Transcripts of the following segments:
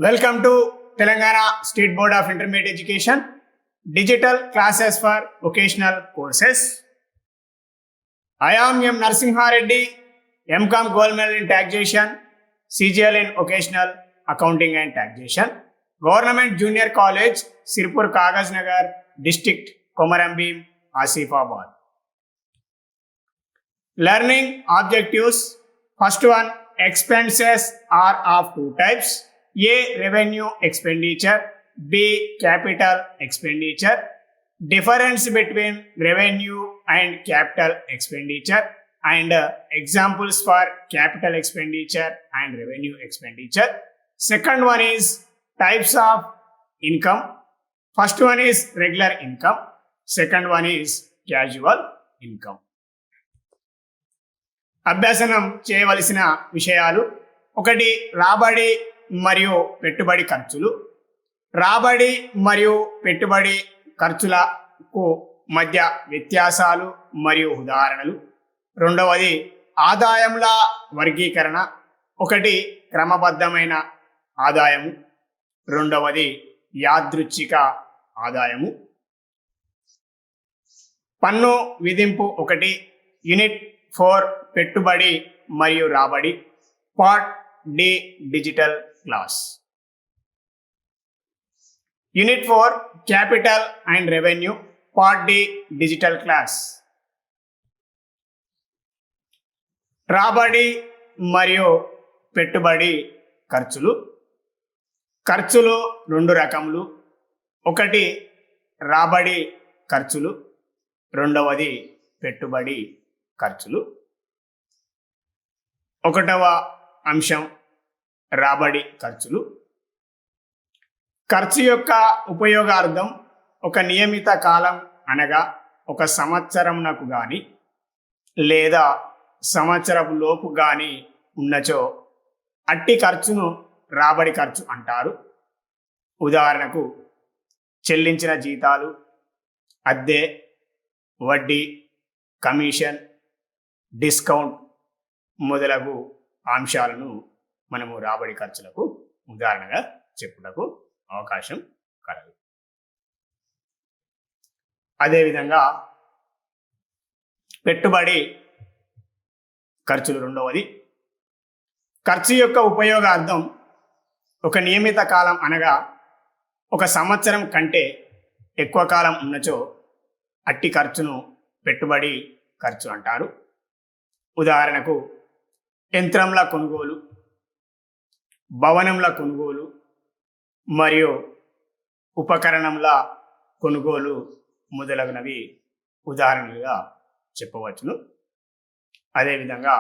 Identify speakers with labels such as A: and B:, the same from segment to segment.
A: Welcome to Telangana State Board of Intermediate Education, digital classes for vocational courses. I am M. Narsimha Reddy, MCom Gold Medal in Taxation, CGL in Vocational Accounting and Taxation, Government Junior College, Sirpur Kagaz Nagar, District Komarambim, Asifabad. Learning objectives. First one, expenses are of two types. A. Revenue expenditure. B. Capital expenditure. Difference between revenue and capital expenditure and examples for capital expenditure and revenue expenditure. Second one is types of income. First one is regular income. Second one is casual income. అభ్యాసనం చేయవలసిన విషయాలు. ఒకటి, రాబడి మరియు పెట్టుబడి ఖర్చులు. రాబడి మరియు పెట్టుబడి ఖర్చులకు మధ్య వ్యత్యాసాలు మరియు ఉదాహరణలు. రెండవది, ఆదాయంల వర్గీకరణ. ఒకటి, క్రమబద్ధమైన ఆదాయము. రెండవది, యాదృచ్ఛిక ఆదాయము. పన్ను విధింపు. ఒకటి, యూనిట్ 4 పెట్టుబడి మరియు రాబడి. Part D digital class. Unit 4 capital and revenue. Part D digital class. రాబడి మరియు పెట్టుబడి ఖర్చులు. ఖర్చులు రెండు రకములు. ఒకటి, రాబడి ఖర్చులు. రెండవది, పెట్టుబడి ఖర్చులు. ఒకటవ అంశం, రాబడి ఖర్చులు. ఖర్చు యొక్క ఉపయోగార్థం ఒక నియమిత కాలం అనగా ఒక సంవత్సరంనకు కానీ లేదా సంవత్సరపు లోపు కానీ ఉన్నచో అట్టి ఖర్చును రాబడి ఖర్చు అంటారు. ఉదాహరణకు చెల్లించిన జీతాలు, అద్దె, వడ్డీ, కమిషన్, డిస్కౌంట్ మొదలగు అంశాలను మనము రాబడి ఖర్చులకు ఉదాహరణగా చెప్పుటకు అవకాశం కలదు. అదేవిధంగా పెట్టుబడి ఖర్చులు రెండవది. ఖర్చు యొక్క ఉపయోగార్థం ఒక నియమిత కాలం అనగా ఒక సంవత్సరం కంటే ఎక్కువ కాలం ఉన్నచో అట్టి ఖర్చును పెట్టుబడి ఖర్చు అంటారు. ఉదాహరణకు యంత్రంల కొనుగోలు, భవనంల కొనుగోలు మరియు ఉపకరణంల కొనుగోలు మొదలగునవి ఉదాహరణలుగా చెప్పవచ్చును. అదేవిధంగా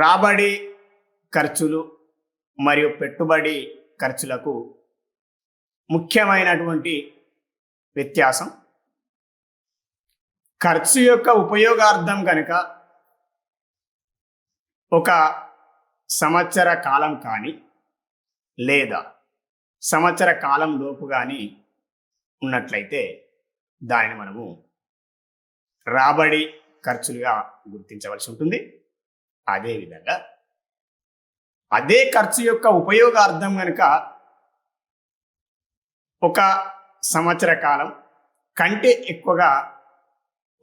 A: రాబడి ఖర్చులు మరియు పెట్టుబడి ఖర్చులకు ముఖ్యమైనటువంటి వ్యత్యాసం, ఖర్చు యొక్క ఉపయోగార్థం కనుక ఒక సంవత్సర కాలం కానీ లేదా సంవత్సర కాలం లోపు కానీ ఉన్నట్లయితే దానిని మనము రాబడి ఖర్చులుగా గుర్తించవలసి ఉంటుంది. అదేవిధంగా అదే ఖర్చు యొక్క ఉపయోగార్థం కనుక ఒక సంవత్సర కాలం కంటే ఎక్కువగా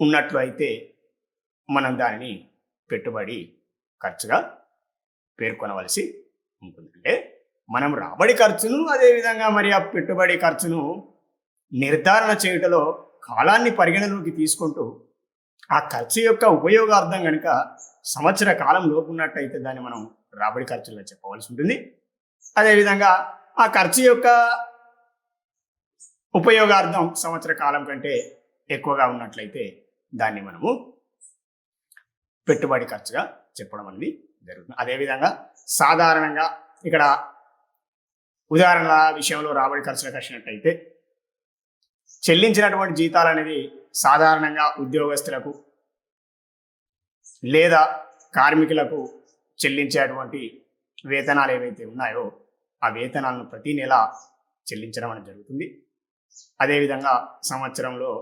A: ఉన్నట్లు అయితే మనం దానిని పెట్టుబడి ఖర్చుగా పేర్కొనవలసి ఉంటుంది. అంటే మనం రాబడి ఖర్చును అదేవిధంగా మరి ఆ పెట్టుబడి ఖర్చును నిర్ధారణ చేయుటలో కాలాన్ని పరిగణలోకి తీసుకుంటూ ఆ ఖర్చు యొక్క ఉపయోగార్థం కనుక సంవత్సర కాలం లోపు ఉన్నట్టయితే దాన్ని మనం రాబడి ఖర్చులుగా చెప్పవలసి ఉంటుంది. అదేవిధంగా ఆ ఖర్చు యొక్క ఉపయోగార్థం సంవత్సర కాలం కంటే ఎక్కువగా ఉన్నట్లయితే దాన్ని మనము పెట్టుబడి ఖర్చుగా చెప్పడం అనేది జరుగుతుంది. అదేవిధంగా సాధారణంగా ఇక్కడ ఉదాహరణల విషయంలో రాబడి ఖర్చులకు వచ్చినట్టయితే చెల్లించినటువంటి జీతాలు అనేది సాధారణంగా ఉద్యోగస్తులకు లేదా కార్మికులకు చెల్లించేటువంటి వేతనాలు ఏవైతే ఉన్నాయో ఆ వేతనాలను ప్రతి నెల చెల్లించడం అనేది జరుగుతుంది. అదేవిధంగా సంవత్సరంలో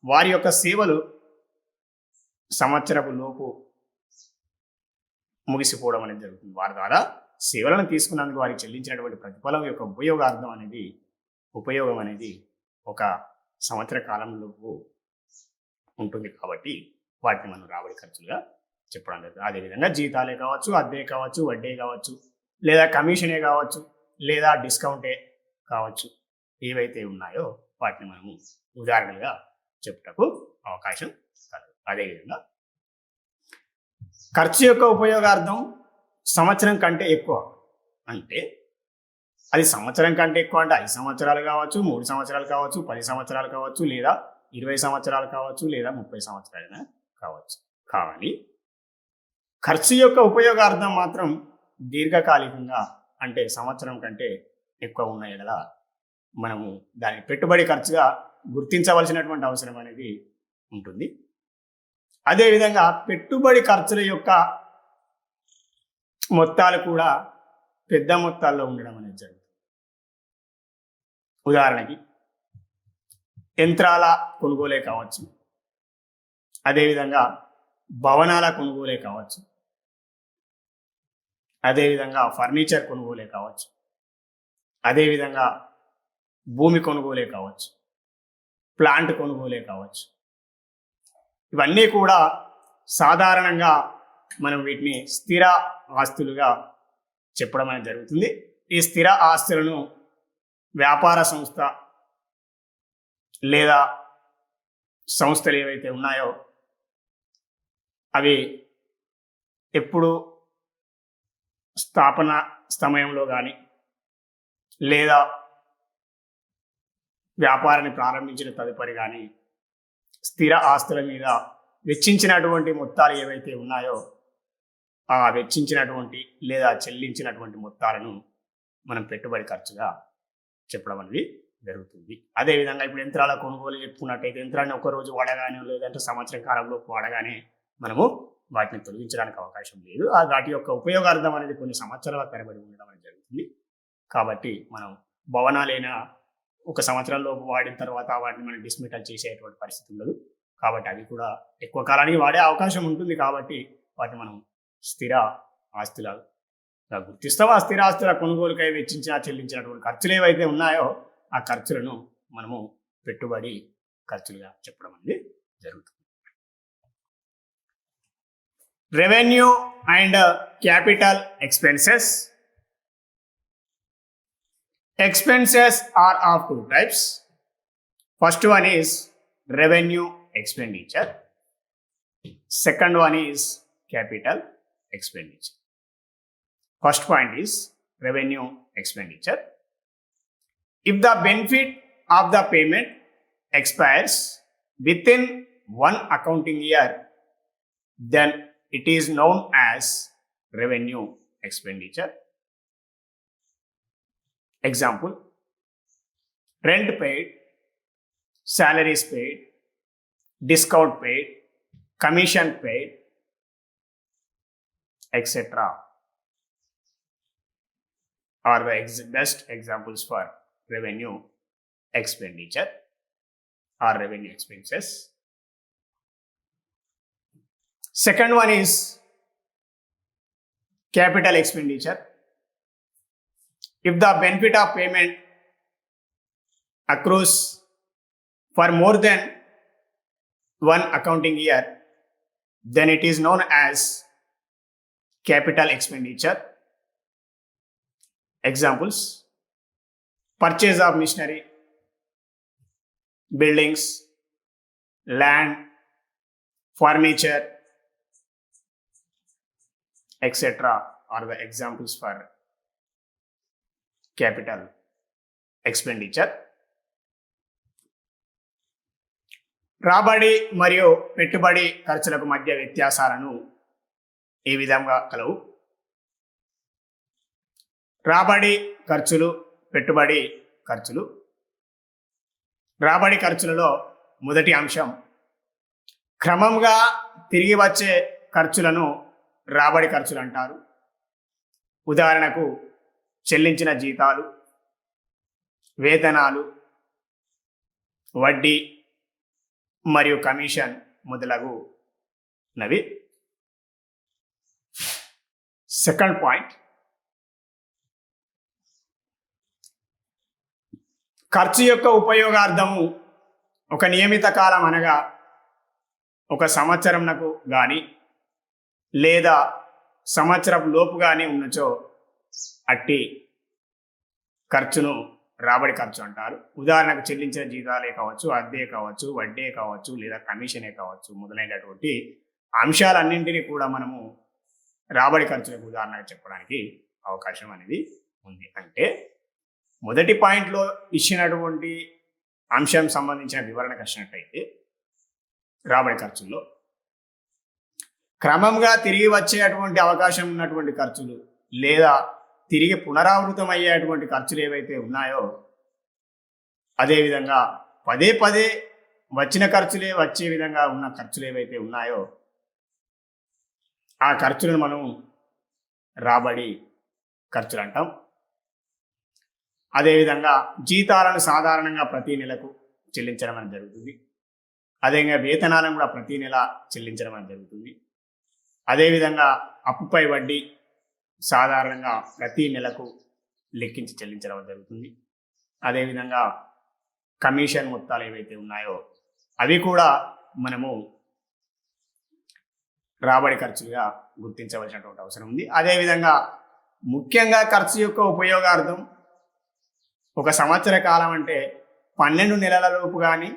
A: వారి యొక్క సేవలు సంవత్సరపు లోపు ముగిసిపోవడం అనేది జరుగుతుంది. వారి ద్వారా సేవలను తీసుకున్నందుకు వారికి చెల్లించినటువంటి ప్రతిఫలం యొక్క ఉపయోగం అనేది ఒక సంవత్సర కాలంలోపు ఉంటుంది కాబట్టి వాటిని మనం రాబడి ఖర్చులుగా చెప్పడం జరుగుతుంది. అదేవిధంగా జీతాలే కావచ్చు, అద్దె కావచ్చు, వడ్డీ కావచ్చు, లేదా కమిషనే కావచ్చు, లేదా డిస్కౌంటే కావచ్చు, ఏవైతే ఉన్నాయో వాటిని మనము ఉదాహరణగా చెప్పుటకు అవకాశం కలదు. అదేవిధంగా ఖర్చు యొక్క ఉపయోగార్థం సంవత్సరం కంటే ఎక్కువ అంటే అది సంవత్సరం కంటే ఎక్కువ అంటే 5 సంవత్సరాలు కావచ్చు, 3 సంవత్సరాలు కావచ్చు, 10 సంవత్సరాలు కావచ్చు, లేదా 20 సంవత్సరాలు కావచ్చు, లేదా 30 సంవత్సరాలైనా కావచ్చు. కానీ ఖర్చు యొక్క ఉపయోగార్థం మాత్రం దీర్ఘకాలికంగా అంటే సంవత్సరం కంటే ఎక్కువ ఉన్న ఎడల మనము దాని పెట్టుబడి ఖర్చుగా గుర్తించవలసినటువంటి అవసరం అనేది ఉంటుంది. అదేవిధంగా పెట్టుబడి ఖర్చుల యొక్క మొత్తాలు కూడా పెద్ద మొత్తాల్లో ఉండడం అనేది జరుగుతుంది. ఉదాహరణకి యంత్రాల కొనుగోలే కావచ్చు, అదేవిధంగా భవనాల కొనుగోలే కావచ్చు, అదేవిధంగా ఫర్నిచర్ కొనుగోలే కావచ్చు, అదేవిధంగా భూమి కొనుగోలే కావచ్చు, ప్లాంట్ కొనుగోలే కావచ్చు. ఇవన్నీ కూడా సాధారణంగా మనం వీటిని స్థిర ఆస్తులుగా చెప్పడం అనేది జరుగుతుంది. ఈ స్థిర ఆస్తులను వ్యాపార సంస్థ లేదా సంస్థలు ఏవైతే ఉన్నాయో అవి ఎప్పుడు స్థాపన సమయంలో కానీ లేదా వ్యాపారాన్ని ప్రారంభించిన తదుపరి కానీ స్థిర ఆస్తుల మీద వెచ్చించినటువంటి మొత్తాలు ఏవైతే ఉన్నాయో ఆ వెచ్చించినటువంటి లేదా చెల్లించినటువంటి మొత్తాలను మనం పెట్టుబడి ఖర్చుగా చెప్పడం అనేది జరుగుతుంది. అదేవిధంగా ఇప్పుడు యంత్రాల కొనుగోలు చెప్పుకున్నట్టయితే యంత్రాన్ని ఒక రోజు వాడగానే లేదంటే సంవత్సరం కాలంలో వాడగానే మనము వాటిని తొలగించడానికి అవకాశం లేదు. ఆ వాటి యొక్క ఉపయోగార్థం అనేది కొన్ని సంవత్సరాల తరబడి ఉండడం అనేది జరుగుతుంది. కాబట్టి మనం భవనాలైనా ఒక సంవత్సరంలోపు వాడిన తర్వాత వాటిని మనం డిస్మెటల్ చేసేటువంటి పరిస్థితి ఉండదు. కాబట్టి అవి కూడా ఎక్కువ కాలానికి వాడే అవకాశం ఉంటుంది. కాబట్టి వాటిని మనం స్థిర ఆస్తులుగా గుర్తిస్తాం. ఆ స్థిర ఆస్తుల కొనుగోలుకై చెల్లించినటువంటి ఖర్చులు ఏవైతే ఉన్నాయో ఆ ఖర్చులను మనము పెట్టుబడి ఖర్చులుగా చెప్పడం అనేది జరుగుతుంది. Revenue and capital expenses. Expenses are of two types. First one is revenue expenditure. Second one is capital expenditure. First point is revenue expenditure. If the benefit of the payment expires within one accounting year, then it is known as revenue expenditure. Example: rent paid, salaries paid, discount paid, commission paid, etc. are the best examples for revenue expenditure or revenue expenses. Second one is capital expenditure. If the benefit of payment accrues for more than one accounting year, then it is known as capital expenditure. Examples: purchase of machinery, buildings, land, furniture, etc. are the examples for capital expenditure. రాబడి మరియు పెట్టుబడి ఖర్చులకు మధ్య వ్యత్యాసాలను ఈ విధంగా కలవు. రాబడి ఖర్చులు, పెట్టుబడి ఖర్చులు. రాబడి ఖర్చులలో మొదటి అంశం క్రమంగా తిరిగి వచ్చే ఖర్చులను రాబడి ఖర్చులు అంటారు. ఉదాహరణకు చెల్లించిన జీతాలు, వేతనాలు, వడ్డీ మరియు కమిషన్ మొదలగునవి. సెకండ్ పాయింట్, ఖర్చు యొక్క ఉపయోగార్థము ఒక నియమిత కాలం అనగా ఒక సంవత్సరంనకు కానీ లేదా సంవత్సరం లోపు కానీ ఉన్నచో అట్టి ఖర్చును రాబడి ఖర్చు అంటారు. ఉదాహరణకు చెల్లించిన జీతాలే కావచ్చు, అద్దె కావచ్చు, వడ్డీ కావచ్చు, లేదా కమిషనే కావచ్చు, మొదలైనటువంటి అంశాలన్నింటినీ కూడా మనము రాబడి ఖర్చులకు ఉదాహరణగా చెప్పడానికి అవకాశం అనేది ఉంది. అంటే మొదటి పాయింట్లో ఇచ్చినటువంటి అంశం సంబంధించిన వివరణకు వచ్చినట్టయితే రాబడి ఖర్చుల్లో క్రమంగా తిరిగి వచ్చేటువంటి అవకాశం ఉన్నటువంటి ఖర్చులు లేదా తిరిగి పునరావృతం అయ్యేటువంటి ఖర్చులు ఏవైతే ఉన్నాయో, అదేవిధంగా పదే పదే వచ్చిన ఖర్చులే వచ్చే విధంగా ఉన్న ఖర్చులు ఏవైతే ఉన్నాయో ఆ ఖర్చులను మనం రాబడి ఖర్చులు అంటాం. అదేవిధంగా జీతాలను సాధారణంగా ప్రతి నెలకు చెల్లించడం అనేది జరుగుతుంది. అదేవిధంగా వేతనాలను కూడా ప్రతి నెల చెల్లించడం అనేది జరుగుతుంది. అదేవిధంగా అప్పుపై వడ్డీ సాధారణంగా ప్రతి నెలకు లెక్కించి చెల్లించడం జరుగుతుంది. అదేవిధంగా కమిషన్ మొత్తాలు ఏవైతే ఉన్నాయో అవి కూడా మనము రాబడి ఖర్చులుగా గుర్తించవలసినటువంటి అవసరం ఉంది. అదేవిధంగా ముఖ్యంగా ఖర్చు యొక్క ఉపయోగార్థం ఒక సంవత్సర కాలం అంటే 12 నెలల లోపు కానీ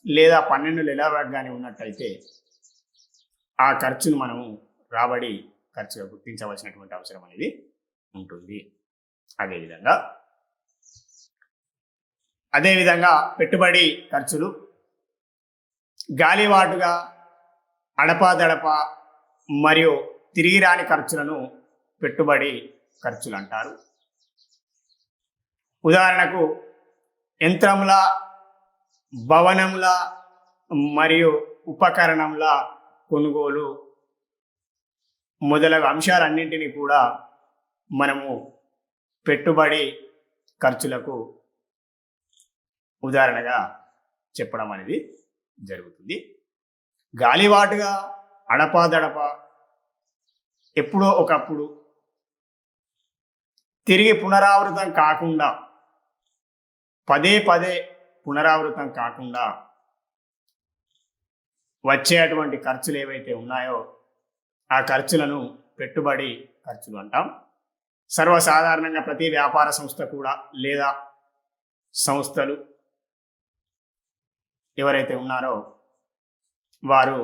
A: లేదా 12 నెలల వరకు కానీ ఉన్నట్టయితే ఆ ఖర్చును మనము రాబడి ఖర్చుగా గుర్తించవలసినటువంటి అవసరం అనేది ఉంటుంది. అదేవిధంగా పెట్టుబడి ఖర్చులు గాలివాటుగా అడపాదడపా మరియు తిరిగి రాని ఖర్చులను పెట్టుబడి ఖర్చులు అంటారు. ఉదాహరణకు యంత్రముల, భవనముల మరియు ఉపకరణముల కొనుగోలు మొదలగు అంశాలన్నింటినీ కూడా మనము పెట్టుబడి ఖర్చులకు ఉదాహరణగా చెప్పడం అనేది జరుగుతుంది. గాలివాటుగా అడపాదడప ఎప్పుడో ఒకప్పుడు తిరిగి పునరావృతం కాకుండా పదే పదే పునరావృతం కాకుండా వచ్చేటువంటి ఖర్చులు ఏవైతే ఉన్నాయో ఆ ఖర్చులను పెట్టుబడి ఖర్చులు అంటాం. సర్వసాధారణంగా ప్రతి వ్యాపార సంస్థ కూడా లేదా సంస్థలు ఎవరైతే ఉన్నారో వారు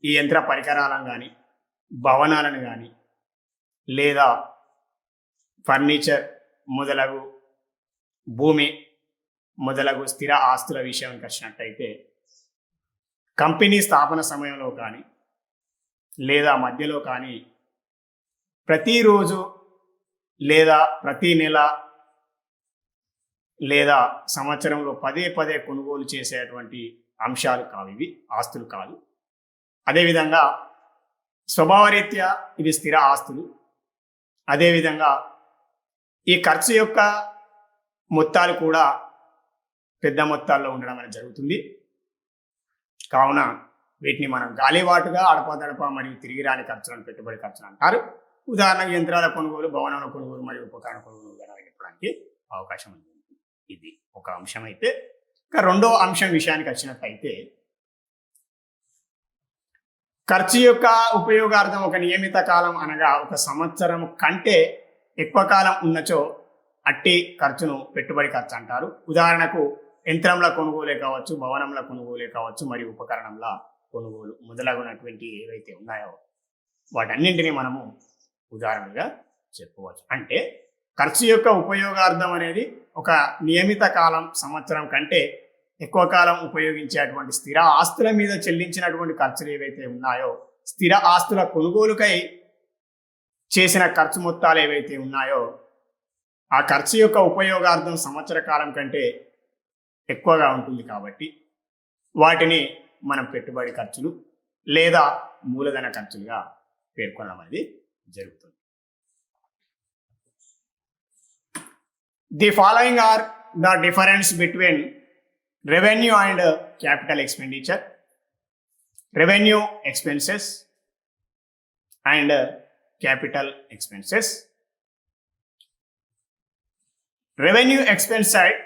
A: ఈ యంత్ర పరికరాలను కానీ భవనాలను కానీ లేదా ఫర్నిచర్ మొదలగు భూమి మొదలగు స్థిర ఆస్తుల విషయానికి వచ్చినట్టయితే కంపెనీ స్థాపన సమయంలో కానీ లేదా మధ్యలో కానీ ప్రతిరోజు లేదా ప్రతి నెల లేదా సంవత్సరంలో పదే పదే కొనుగోలు చేసేటువంటి అంశాలు కావు, ఇవి ఆస్తులు కాదు. అదేవిధంగా స్వభావరీత్యా ఇవి స్థిర ఆస్తులు. అదేవిధంగా ఈ ఖర్చు యొక్క మొత్తాలు కూడా పెద్ద మొత్తాల్లో ఉండడం అనేది జరుగుతుంది. కావున వీటిని మనం గాలివాటుగా అడపాదడప మరియు తిరిగి రాని ఖర్చులను పెట్టుబడి ఖర్చులు అంటారు. ఉదాహరణకు యంత్రాల కొనుగోలు, భవనాల కొనుగోలు మరియు ఉపకరణ కొనుగోలు చెప్పడానికి అవకాశం ఉంది. ఇది ఒక అంశం అయితే, ఇక రెండో అంశం విషయానికి వచ్చినట్టయితే ఖర్చు యొక్క ఉపయోగార్థం ఒక నియమిత కాలం అనగా ఒక సంవత్సరం కంటే ఎక్కువ కాలం ఉన్నచో అట్టి ఖర్చును పెట్టుబడి ఖర్చు అంటారు. ఉదాహరణకు యంత్రంల కొనుగోలే కావచ్చు, భవనంల కొనుగోలే కావచ్చు మరియు ఉపకరణంల కొనుగోలు మొదలగునటువంటి ఏవైతే ఉన్నాయో వాటన్నింటినీ మనము ఉదాహరణగా చెప్పవచ్చు. అంటే ఖర్చు యొక్క ఉపయోగార్థం అనేది ఒక నియమిత కాలం, సంవత్సరం కంటే ఎక్కువ కాలం ఉపయోగించేటువంటి స్థిర ఆస్తుల మీద చెల్లించినటువంటి ఖర్చులు ఏవైతే ఉన్నాయో, స్థిర ఆస్తుల కొనుగోలుకై చేసిన ఖర్చు మొత్తాలు ఏవైతే ఉన్నాయో ఆ ఖర్చు యొక్క ఉపయోగార్థం సంవత్సర కాలం కంటే ఎక్కువగా ఉంటుంది కాబట్టి వాటిని మనం పెట్టుబడి ఖర్చులు లేదా మూలధన ఖర్చులుగా పేర్కొనడం అనేది జరుగుతుంది. The following are the difference between revenue and capital expenditure. Revenue expenses and capital expenses. Revenue expense side,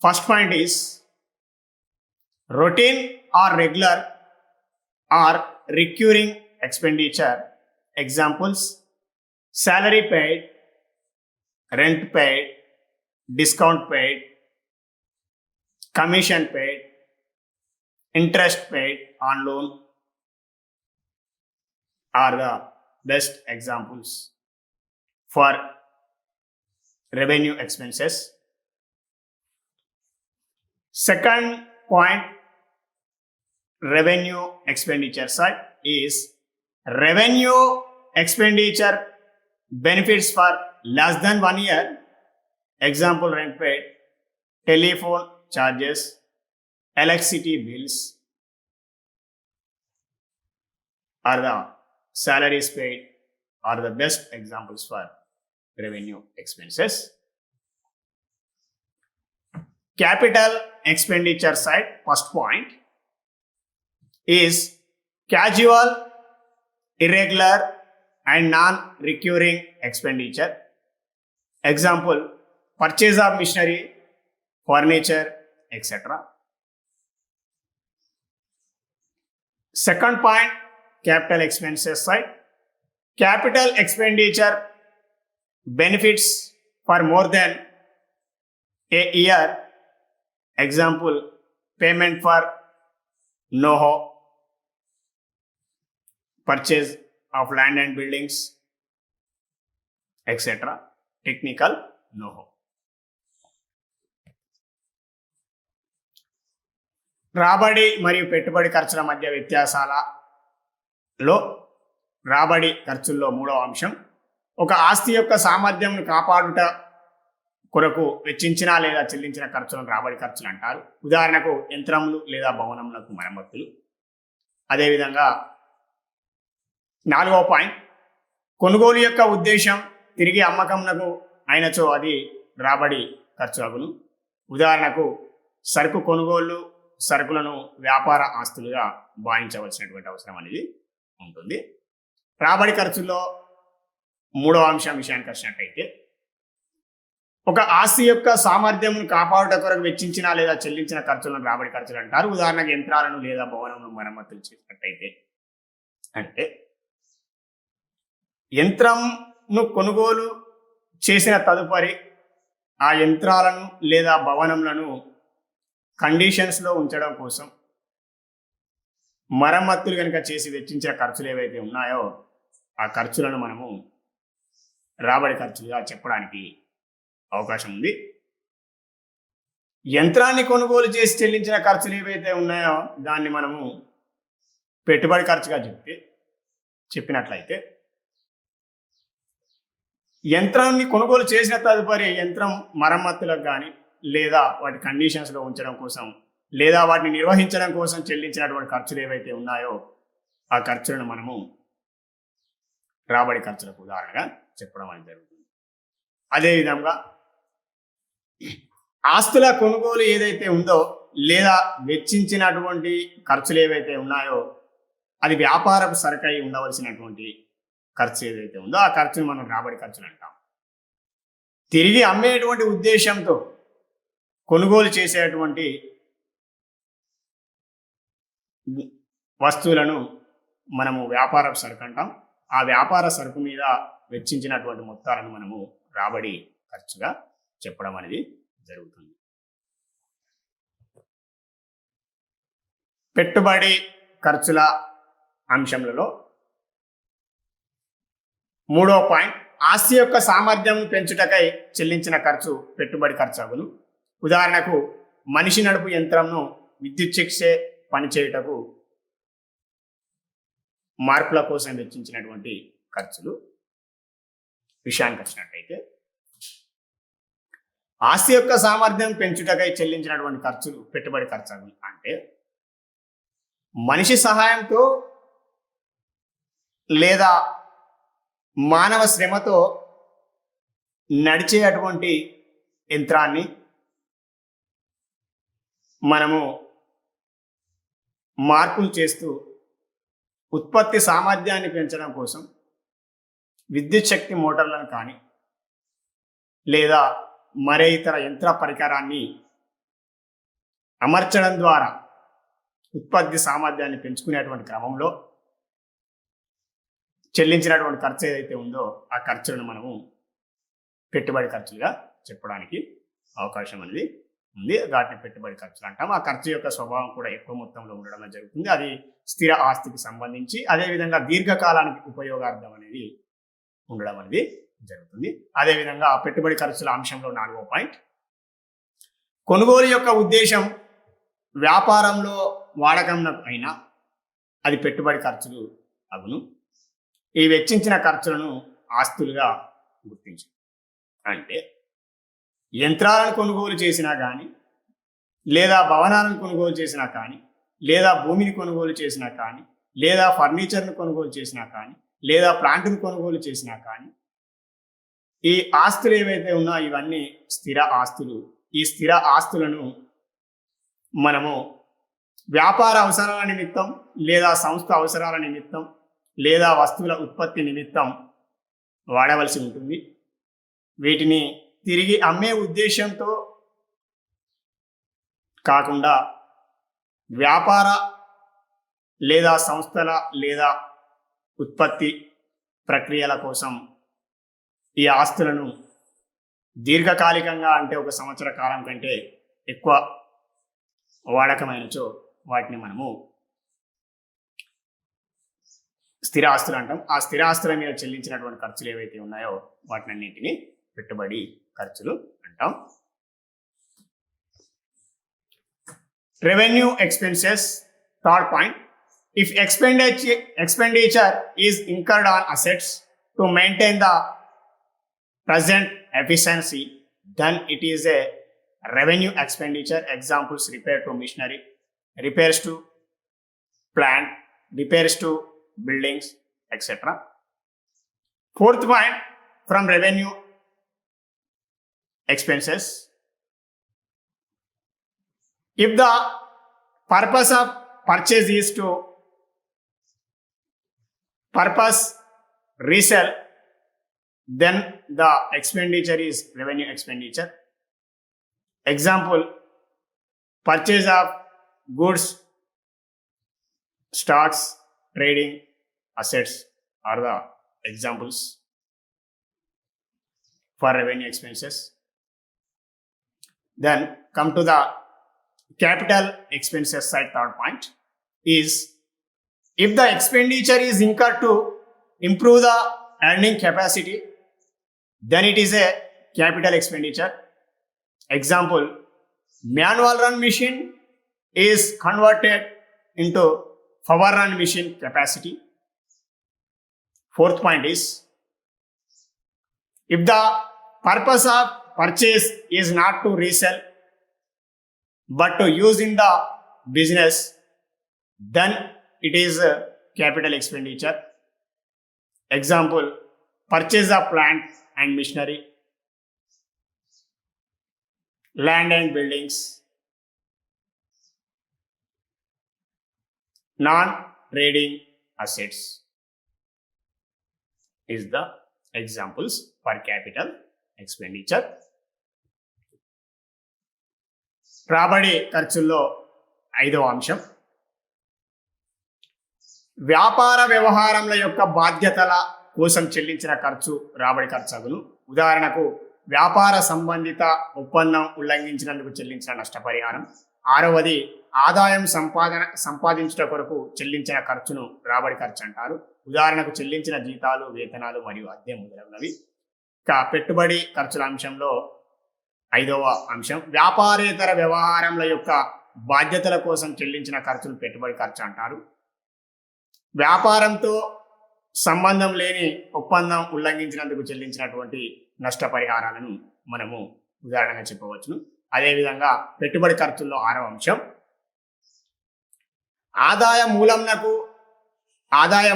A: first point is routine or regular or recurring expenditure. Examples: salary paid, rent paid, discount paid, commission paid, interest paid on loan are the best examples for revenue expenses. Second point, revenue expenditure side, is revenue expenditure benefits for less than 1 year. Example: rent paid, telephone charges, electricity bills are the salaries paid are the best examples for revenue expenses. Capital expenditure side, first point is casual, irregular and non-recurring expenditure. Example: purchase of machinery, furniture, etc. Second point, capital expenses side. Capital expenditure benefits for more than a year. Example: payment for know-how, purchase of land and buildings, etc. Technical know-how. రాబడి మరియు పెట్టుబడి ఖర్చుల మధ్య వ్యత్యాసాలలో రాబడి ఖర్చుల్లో మూడవ అంశం, ఒక ఆస్తి యొక్క సామర్థ్యంను కాపాడుట కొరకు వెచ్చించిన లేదా చెల్లించిన ఖర్చులను రాబడి ఖర్చులు అంటారు. ఉదాహరణకు యంత్రములు లేదా భవనములకు మరమ్మతులు. అదేవిధంగా నాలుగవ పాయింట్, కొనుగోలు యొక్క ఉద్దేశం తిరిగి అమ్మకమునకు అయినచో అది రాబడి ఖర్చు అగును. ఉదాహరణకు సరుకు కొనుగోలు సరుకులను వ్యాపార ఆస్తులుగా భావించవలసినటువంటి అవసరం అనేది ఉంటుంది. రాబడి ఖర్చుల్లో మూడవ అంశం విషయానికి వచ్చినట్టయితే, ఒక ఆస్తి యొక్క సామర్థ్యమును కాపాడుట కొరకు వెచ్చించిన లేదా చెల్లించిన ఖర్చులను రాబడి ఖర్చులు అంటారు. ఉదాహరణకు యంత్రాలను లేదా భవనమును మరమ్మతులు చేసినట్టయితే, అంటే యంత్రంను కొనుగోలు చేసిన తదుపరి ఆ యంత్రాలను లేదా భవనములను కండిషన్స్లో ఉంచడం కోసం మరమ్మతులు కనుక చేసి వెచ్చించిన ఖర్చులు ఏవైతే ఉన్నాయో ఆ ఖర్చులను మనము రాబడి ఖర్చులుగా చెప్పడానికి అవకాశం ఉంది. యంత్రాన్ని కొనుగోలు చేసి చెల్లించిన ఖర్చులు ఏవైతే ఉన్నాయో దాన్ని మనము పెట్టుబడి ఖర్చుగా చెప్పినట్లయితే, యంత్రాన్ని కొనుగోలు చేసిన తదుపరి యంత్రం మరమ్మతులకు కానీ లేదా వాటి కండిషన్స్లో ఉంచడం కోసం లేదా వాటిని నిర్వహించడం కోసం చెల్లించినటువంటి ఖర్చులు ఏవైతే ఉన్నాయో ఆ ఖర్చులను మనము రాబడి ఖర్చులకు ఉదాహరణగా చెప్పడం అనేది జరుగుతుంది. అదేవిధంగా ఆస్తుల కొనుగోలు ఏదైతే ఉందో లేదా వెచ్చించినటువంటి ఖర్చులు ఏవైతే ఉన్నాయో అది వ్యాపారపు సరకై ఉండవలసినటువంటి ఖర్చు ఏదైతే ఉందో ఆ ఖర్చును మనం రాబడి ఖర్చులు అంటాం. తిరిగి అమ్మేటువంటి ఉద్దేశంతో కొనుగోలు చేసేటువంటి వస్తువులను మనము వ్యాపారపు సరుకు అంటాం. ఆ వ్యాపార సరుకు మీద వెచ్చించినటువంటి మొత్తాలను మనము రాబడి ఖర్చుగా చెప్పడం అనేది జరుగుతుంది. పెట్టుబడి ఖర్చుల అంశంలో మూడో పాయింట్, ఆస్తి యొక్క సామర్థ్యం పెంచుటకై చెల్లించిన ఖర్చు పెట్టుబడి ఖర్చు అగును. ఉదాహరణకు మనిషి నడుపు యంత్రంను విద్యుత్ చేసే పని చేయుటకు మార్పుల కోసం వెచ్చించినటువంటి ఖర్చులు విషయానికి వచ్చినట్టయితే, ఆస్తి యొక్క సామర్థ్యం పెంచుటకై చెల్లించినటువంటి ఖర్చులు పెట్టుబడి ఖర్చు అంటే మనిషి సహాయంతో లేదా మానవ శ్రమతో నడిచే అటువంటి యంత్రాన్ని మనము మార్పులు చేస్తూ ఉత్పత్తి సామర్థ్యాన్ని పెంచడం కోసం విద్యుత్ శక్తి మోటార్లను కానీ లేదా మరే ఇతర యంత్ర పరికరాన్ని అమర్చడం ద్వారా ఉత్పత్తి సామర్థ్యాన్ని పెంచుకునేటువంటి క్రమంలో చెల్లించినటువంటి ఖర్చు ఏదైతే ఉందో ఆ ఖర్చులను మనము పెట్టుబడి ఖర్చులుగా చెప్పడానికి అవకాశం అనేది ఉంది. వాటిని పెట్టుబడి ఖర్చులు అంటాం. ఆ ఖర్చు యొక్క స్వభావం కూడా ఎక్కువ మొత్తంలో ఉండడం జరుగుతుంది. అది స్థిర ఆస్తికి సంబంధించి, అదేవిధంగా దీర్ఘకాలానికి ఉపయోగార్థం అనేది ఉండడం అనేది జరుగుతుంది. అదేవిధంగా పెట్టుబడి ఖర్చుల అంశంలో 4వ పాయింట్, కొనుగోలు యొక్క ఉద్దేశం వ్యాపారంలో వాడకం అయినా అది పెట్టుబడి ఖర్చులు అగును. ఈ వెచ్చించిన ఖర్చులను ఆస్తులుగా గుర్తించు. అంటే యంత్రాలను కొనుగోలు చేసినా కానీ, లేదా భవనాలను కొనుగోలు చేసినా కానీ, లేదా భూమిని కొనుగోలు చేసినా కానీ, లేదా ఫర్నిచర్ను కొనుగోలు చేసినా కానీ, లేదా ప్లాంట్ను కొనుగోలు చేసినా కానీ, ఈ ఆస్తులు ఏవైతే ఉన్నాయో ఇవన్నీ స్థిర ఆస్తులు. ఈ స్థిర ఆస్తులను మనము వ్యాపార అవసరాల నిమిత్తం, లేదా సంస్థ అవసరాల నిమిత్తం, లేదా వస్తువుల ఉత్పత్తి నిమిత్తం వాడవలసి ఉంటుంది. వీటిని తిరిగి అమ్మే ఉద్దేశంతో కాకుండా వ్యాపార లేదా సంస్థల లేదా ఉత్పత్తి ప్రక్రియల కోసం ఈ ఆస్తులను దీర్ఘకాలికంగా, అంటే 1 సంవత్సర కాలం కంటే ఎక్కువ వాడకమైనచో వాటిని మనము స్థిర ఆస్తులు అంటాం. ఆ స్థిర ఆస్తుల మీద చెల్లించినటువంటి ఖర్చులు ఏవైతే ఉన్నాయో వాటినన్నింటినీ పెట్టుబడి ఖర్చులు అంటాం. Revenue expenses, third point. If expenditure is incurred on assets to maintain the present efficiency, then it is a revenue expenditure. Examples: repair to machinery, repairs to plant, repairs to buildings, etc. Fourth point from revenue expenses: if the purpose of purchase is to resell, then the expenditure is revenue expenditure. Example: purchase of goods, stocks, trading assets are the examples for revenue expenses. Then come to the capital expenses side. Third point is, if the expenditure is incurred to improve the earning capacity, then it is a capital expenditure. Example: manual run machine is converted into power run machine capacity. Fourth point is, if the purpose of purchase is not to resell but to use in the business, then it is a capital expenditure. Example: purchase of plant and machinery, land and buildings, non-trading assets is the examples for capital expenditure. రాబడి ఖర్చుల్లో 5వ అంశం, వ్యాపార వ్యవహారముల యొక్క బాధ్యతల కోసం చెల్లించిన ఖర్చు రాబడి ఖర్చు అగును. ఉదాహరణకు వ్యాపార సంబంధిత ఒప్పందం ఉల్లంఘించినందుకు చెల్లించిన నష్టపరిహారం. 6వది ఆదాయం సంపాదించుట కొరకు చెల్లించిన ఖర్చును రాబడి ఖర్చు అంటారు. ఉదాహరణకు చెల్లించిన జీతాలు, వేతనాలు మరియు అద్దె మొదలగునవి. ఇక పెట్టుబడి ఖర్చుల అంశంలో 5వ అంశం, వ్యాపారేతర వ్యవహారముల యొక్క బాధ్యతల కోసం చెల్లించిన ఖర్చును పెట్టుబడి ఖర్చు అంటారు. వ్యాపారంతో సంబంధం లేని ఒప్పందం ఉల్లంఘించినందుకు చెల్లించినటువంటి నష్టపరిహారాలను మనము ఉదాహరణగా చెప్పవచ్చును. అదేవిధంగా పెట్టుబడి ఖర్చుల్లో 6వ అంశం, ఆదాయ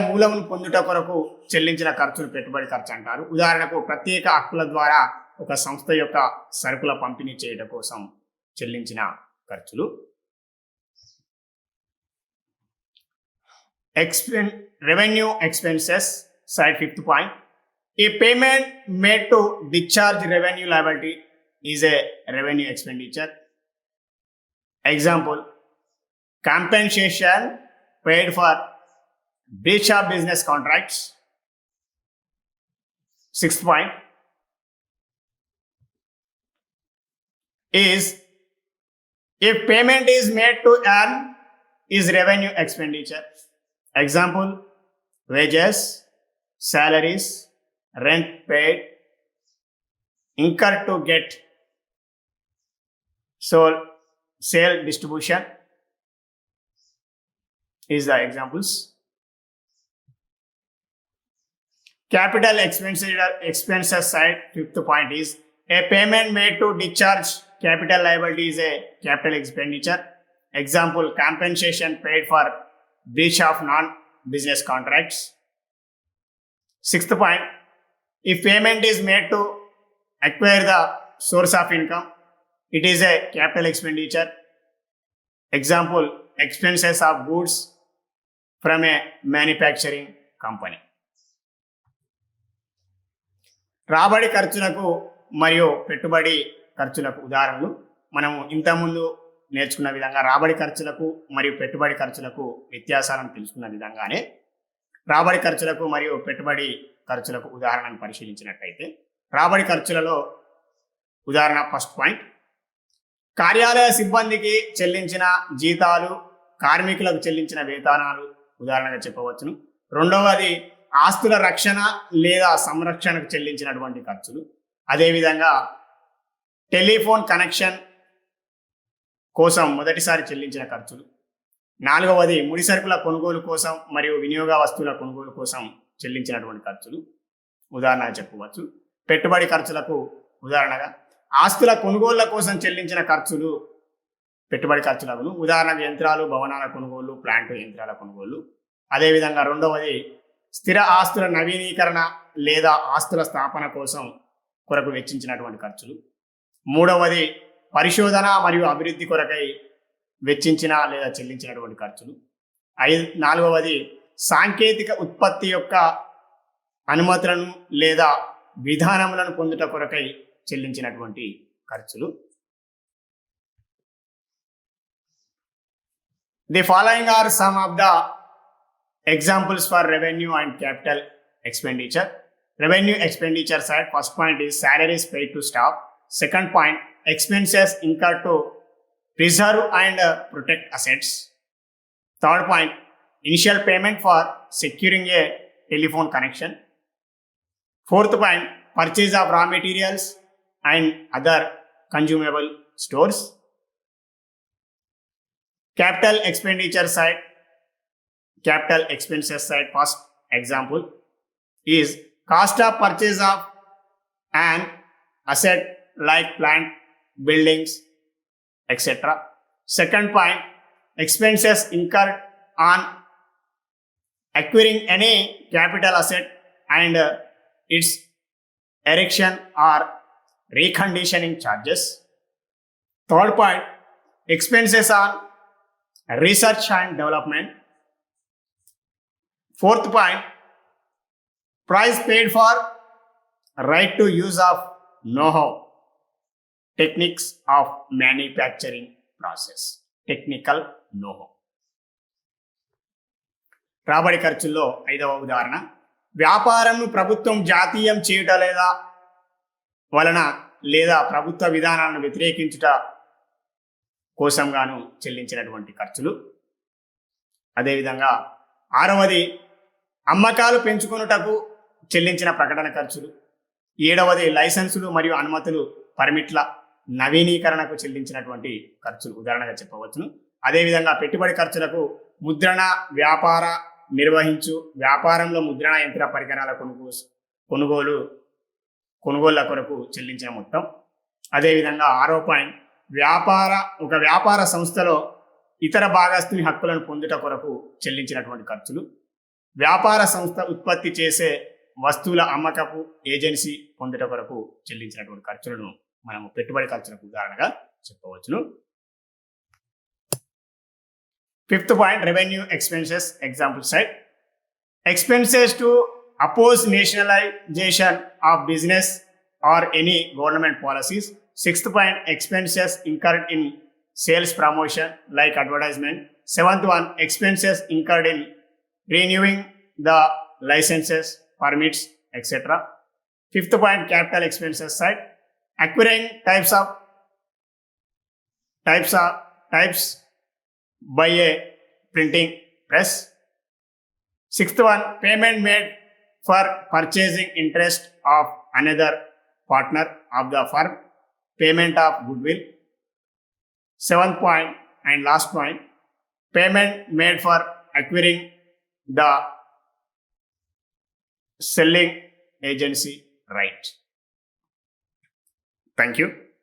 A: మూలమును పొందుట కొరకు చెల్లించిన ఖర్చును పెట్టుబడి ఖర్చు అంటారు. ఉదాహరణకు ప్రత్యేక హక్కుల ద్వారా ఒక సంస్థ యొక్క సరుకుల పంపిణీ చేయడం కోసం చెల్లించిన ఖర్చులు. Revenue expenses side 5th point. A payment made to discharge revenue liability is a revenue expenditure. Example, compensation paid for breach of business contracts. Sixth point is if payment is made to earn is revenue expenditure. Example, wages, salaries, rent paid, incurred to get sold, sale distribution is the examples. Capital expenses side, fifth point is a payment made to discharge capital liability is a capital expenditure. Example, compensation paid for breach of non-business contracts. Sixth point, if payment is made to acquire the source of income, it is a capital expenditure. Example, expenses of goods from a manufacturing company. రాబడి ఖర్చులకు మరియు పెట్టుబడి ఖర్చులకు ఉదాహరణలు మనము ఇంతకుముందు నేర్చుకున్న విధంగా రాబడి ఖర్చులకు మరియు పెట్టుబడి ఖర్చులకు వ్యత్యాసాలను తెలుసుకున్న విధంగానే రాబడి ఖర్చులకు మరియు పెట్టుబడి ఖర్చులకు ఉదాహరణను పరిశీలించినట్లయితే రాబడి ఖర్చులలో ఉదాహరణ ఫస్ట్ పాయింట్, కార్యాలయ సిబ్బందికి చెల్లించిన జీతాలు, కార్మికులకు చెల్లించిన వేతనాలు ఉదాహరణగా చెప్పవచ్చును. రెండవది ఆస్తుల రక్షణ లేదా సంరక్షణకు చెల్లించినటువంటి ఖర్చులు. అదేవిధంగా టెలిఫోన్ కనెక్షన్ కోసం మొదటిసారి చెల్లించిన ఖర్చులు. నాలుగవది ముడిసరుకుల కొనుగోలు కోసం మరియు వినియోగ వస్తువుల కొనుగోలు కోసం చెల్లించినటువంటి ఖర్చులు ఉదాహరణగా చెప్పవచ్చు. పెట్టుబడి ఖర్చులకు ఉదాహరణగా ఆస్తుల కొనుగోళ్ల కోసం చెల్లించిన ఖర్చులు పెట్టుబడి ఖర్చులకు ఉదాహరణకు యంత్రాలు, భవనాల కొనుగోలు, ప్లాంట్ యంత్రాల కొనుగోలు. అదేవిధంగా రెండవది స్థిర ఆస్తుల నవీకరణ లేదా ఆస్తుల స్థాపన కోసం కొరకు వెచ్చించినటువంటి ఖర్చులు. మూడవది పరిశోధన మరియు అభివృద్ధి కొరకై వెచ్చించిన లేదా చెల్లించినటువంటి ఖర్చులు. నాలుగవది సాంకేతిక ఉత్పత్తి యొక్క అనుమతులను లేదా విధానములను పొందుట కొరకై చెల్లించినటువంటి ఖర్చులు. The following are some of the examples for revenue and capital expenditure. Revenue expenditure side, first point is salaries paid to staff. Second point, expenses incurred to preserve and protect assets. Third point, initial payment for securing a telephone connection. Fourth point, purchase of raw materials and other consumable stores. Capital expenditure side, capital expenses side, first example is cost of purchase of an asset like plant, buildings, etc. Second point, expenses incurred on acquiring any capital asset and its erection or reconditioning charges. Third point, expenses on research and development. Fourth point, price paid for right to use of know-how, techniques of manufacturing process, technical know-how. రాబడి ఖర్చుల్లో ఐదవ ఉదాహరణ, వ్యాపారంను ప్రభుత్వం జాతీయం చేయుట వలన లేదా ప్రభుత్వ విధానాలను వ్యతిరేకించుట కోసం గాను చెల్లించినటువంటి ఖర్చులు. అదేవిధంగా ఆరవది అమ్మకాలు పెంచుకొనుటకు చెల్లించిన ప్రకటన ఖర్చులు. ఏడవది లైసెన్సులు మరియు అనుమతులు, పర్మిట్ల నవీకరణకు చెల్లించినటువంటి ఖర్చులు ఉదాహరణగా చెప్పవచ్చును. అదేవిధంగా పెట్టుబడి ఖర్చులకు ముద్రణ వ్యాపార నిర్వహించు వ్యాపారంలో ముద్రణ యంత్ర పరికరాల కొనుగోళ్ల కొరకు చెల్లించిన మొత్తం. అదేవిధంగా ఆరో పాయింట్, ఒక వ్యాపార సంస్థలో ఇతర భాగస్తుని హక్కులను పొందుట కొరకు చెల్లించినటువంటి ఖర్చులు. వ్యాపార సంస్థ ఉత్పత్తి చేసే వస్తువుల అమ్మకపు ఏజెన్సీ పొందుట కొరకు చెల్లించినటువంటి ఖర్చులను మనము పెట్టుబడి ఖర్చులకు ఉదాహరణగా చెప్పవచ్చును. Fifth point, revenue expenses example side. Expenses to oppose nationalization of business or any government policies. Sixth point, expenses incurred in sales promotion like advertisement. Seventh one, expenses incurred in renewing the licenses, permits, etc. Fifth point, capital expenses side, acquiring types by a printing press. Sixth one, payment made for purchasing interest of another partner of the firm, payment of goodwill. Seventh point and last point, payment made for acquiring the selling agency right. Thank you.